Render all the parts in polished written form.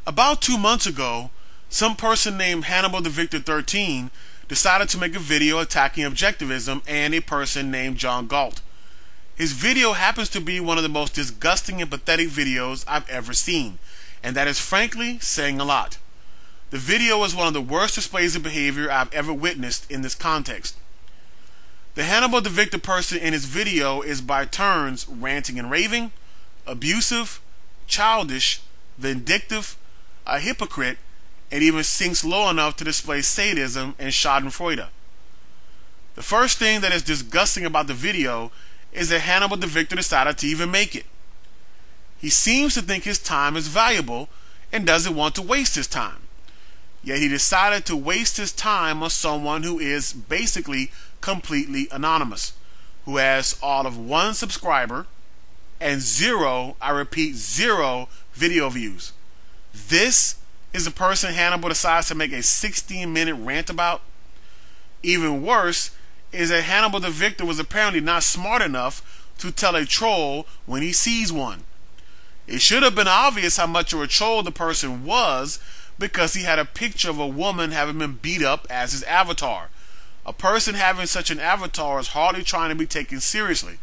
About 2 months ago, some person named Hannibalthevictor13 decided to make a video attacking objectivism and a person named John Galt. His video happens to be one of the most disgusting and pathetic videos I've ever seen, and that is frankly saying a lot. The video is one of the worst displays of behavior I've ever witnessed in this context. The Hannibalthevictor person in his video is by turns ranting and raving, abusive, childish, vindictive, a hypocrite, and even sinks low enough to display sadism and schadenfreude. The first thing that is disgusting about the video is that Hannibalthevictor decided to even make it. He seems to think his time is valuable and doesn't want to waste his time. Yet he decided to waste his time on someone who is basically completely anonymous, who has all of 1 subscriber and 0, I repeat 0, video views. This is the person Hannibal decides to make a 16-minute rant about. Even worse is that Hannibalthevictor was apparently not smart enough to tell a troll when he sees one. It should have been obvious how much of a troll the person was, because he had a picture of a woman having been beat up as his avatar. A person having such an avatar is hardly trying to be taken seriously,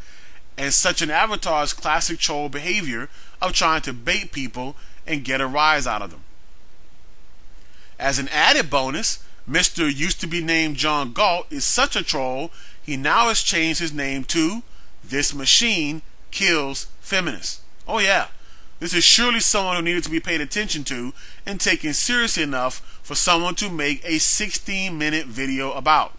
and such an avatar is classic troll behavior of trying to bait people and get a rise out of them. As an added bonus, Mr. used to be named John Galt is such a troll, he now has changed his name to This Machine Kills Feminists. Oh yeah, this is surely someone who needed to be paid attention to and taken seriously enough for someone to make a 16-minute video about.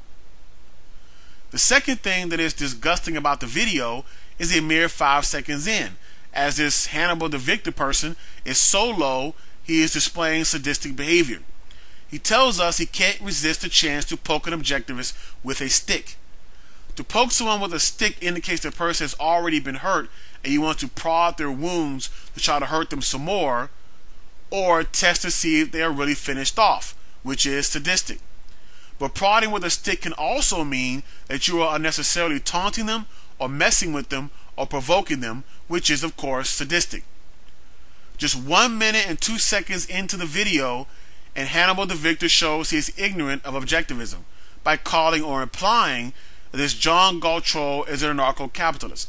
The second thing that is disgusting about the video is a mere 5 seconds in, as this Hannibalthevictor person is so low he is displaying sadistic behavior. He tells us he can't resist the chance to poke an objectivist with a stick. To poke someone with a stick indicates the person has already been hurt and you want to prod their wounds to try to hurt them some more, or test to see if they are really finished off, which is sadistic. But prodding with a stick can also mean that you are unnecessarily taunting them or messing with them or provoking them, which is of course sadistic. Just 1 minute and 2 seconds into the video, and Hannibalthevictor shows he is ignorant of objectivism by calling or implying that this John Galt troll is an anarcho-capitalist.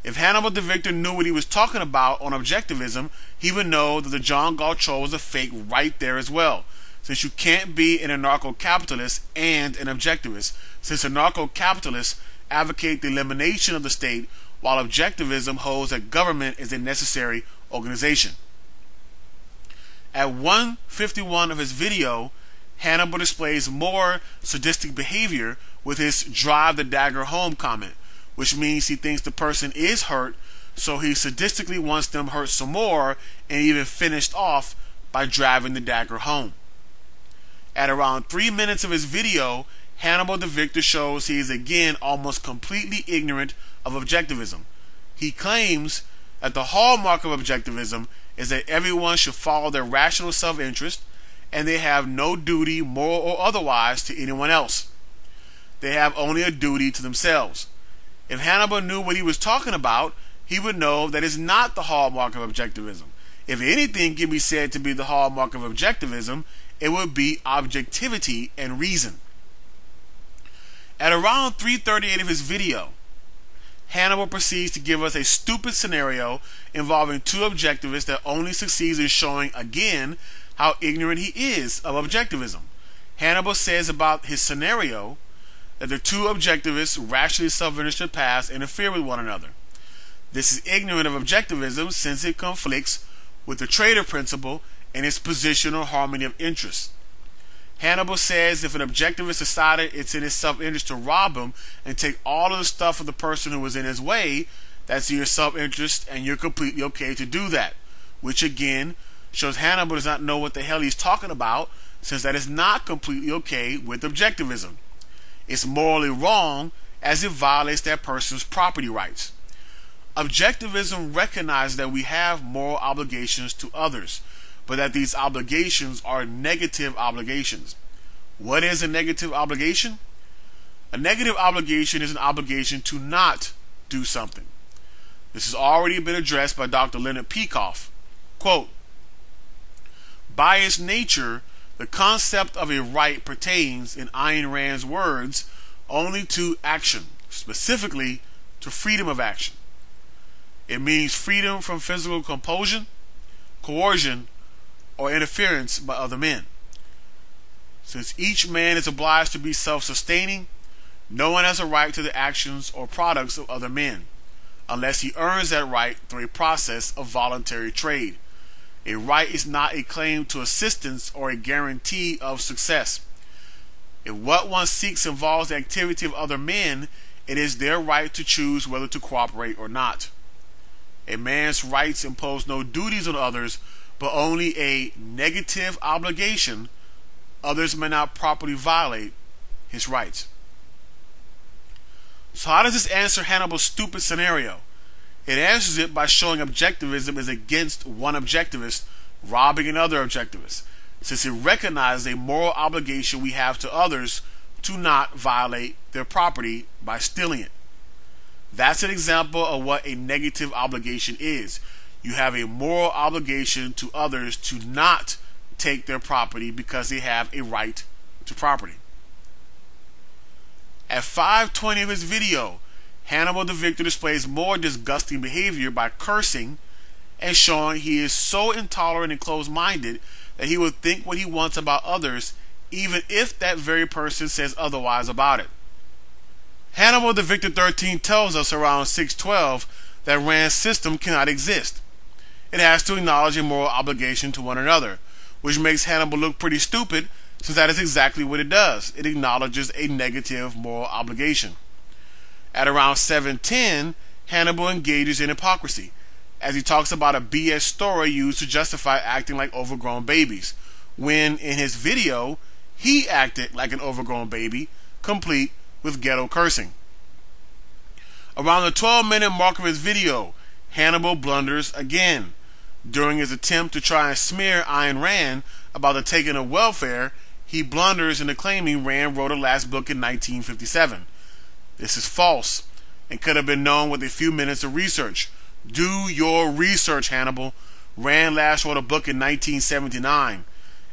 If Hannibalthevictor knew what he was talking about on objectivism, he would know that the John Galt troll was a fake right there as well, since you can't be an anarcho-capitalist and an objectivist, since anarcho-capitalists advocate the elimination of the state while objectivism holds that government is a necessary organization. At 1:51 of his video, Hannibal displays more sadistic behavior with his drive the dagger home comment, which means he thinks the person is hurt, so he sadistically wants them hurt some more and even finished off by driving the dagger home. At around 3 minutes of his video, Hannibalthevictor shows he is again almost completely ignorant of objectivism. He claims that the hallmark of objectivism is that everyone should follow their rational self-interest and they have no duty, moral or otherwise, to anyone else. They have only a duty to themselves. If Hannibal knew what he was talking about, he would know that it's not the hallmark of objectivism. If anything can be said to be the hallmark of objectivism, it would be objectivity and reason. At around 3:38 of his video, Hannibal proceeds to give us a stupid scenario involving 2 objectivists that only succeeds in showing again how ignorant he is of objectivism. Hannibal says about his scenario that the 2 objectivists rationally self-interested paths interfere with one another. This is ignorant of objectivism since it conflicts with the trader principle and its positional harmony of interest. Hannibal says if an objectivist decided it's in his self-interest to rob him and take all of the stuff of the person who was in his way, that's in your self-interest and you're completely okay to do that, which again shows Hannibal does not know what the hell he's talking about, since that is not completely okay with objectivism. It's morally wrong as it violates that person's property rights. Objectivism recognizes that we have moral obligations to others, but that these obligations are negative obligations. What is a negative obligation? A negative obligation is an obligation to not do something. This has already been addressed by Dr. Leonard Peikoff. Quote, By its nature, the concept of a right pertains, in Ayn Rand's words, only to action, specifically to freedom of action. It means freedom from physical compulsion, coercion, or interference by other men. Since each man is obliged to be self-sustaining, no one has a right to the actions or products of other men, unless he earns that right through a process of voluntary trade. A right is not a claim to assistance or a guarantee of success. If what one seeks involves the activity of other men, it is their right to choose whether to cooperate or not. A man's rights impose no duties on others, but only a negative obligation. Others may not properly violate his rights. So how does this answer Hannibal's stupid scenario? It answers it by showing objectivism is against one objectivist robbing another objectivist, since it recognizes a moral obligation we have to others to not violate their property by stealing it. That's an example of what a negative obligation is. You have a moral obligation to others to not take their property because they have a right to property. At 5:20 of his video, Hannibal the Victor displays more disgusting behavior by cursing and showing he is so intolerant and closed-minded that he will think what he wants about others even if that very person says otherwise about it. Hannibal the Victor 13 tells us around 6:12 that Rand's system cannot exist. It has to acknowledge a moral obligation to one another, which makes Hannibal look pretty stupid, since that is exactly what it does. It acknowledges a negative moral obligation. At around 7:10, Hannibal engages in hypocrisy, as he talks about a BS story used to justify acting like overgrown babies, when in his video, he acted like an overgrown baby, complete with ghetto cursing. Around the 12-minute mark of his video, Hannibal blunders again. During his attempt to try and smear Ayn Rand about the taking of welfare, he blunders into claiming Rand wrote her last book in 1957. This is false and could have been known with a few minutes of research. Do your research, Hannibal. Rand last wrote a book in 1979,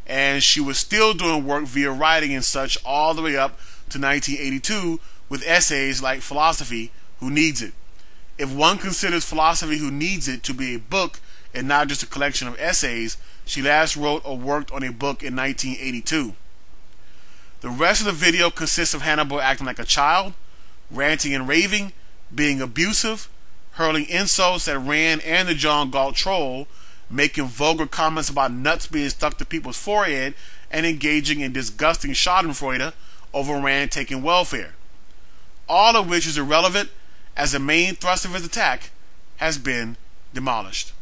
and she was still doing work via writing and such all the way up to 1982 with essays like Philosophy, Who Needs It? If one considers Philosophy, Who Needs It to be a book and not just a collection of essays, she last wrote or worked on a book in 1982. The rest of the video consists of Hannibal acting like a child, ranting and raving, being abusive, hurling insults at Rand and the John Galt troll, making vulgar comments about nuts being stuck to people's forehead, and engaging in disgusting schadenfreude over Rand taking welfare. All of which is irrelevant, as the main thrust of his attack has been demolished.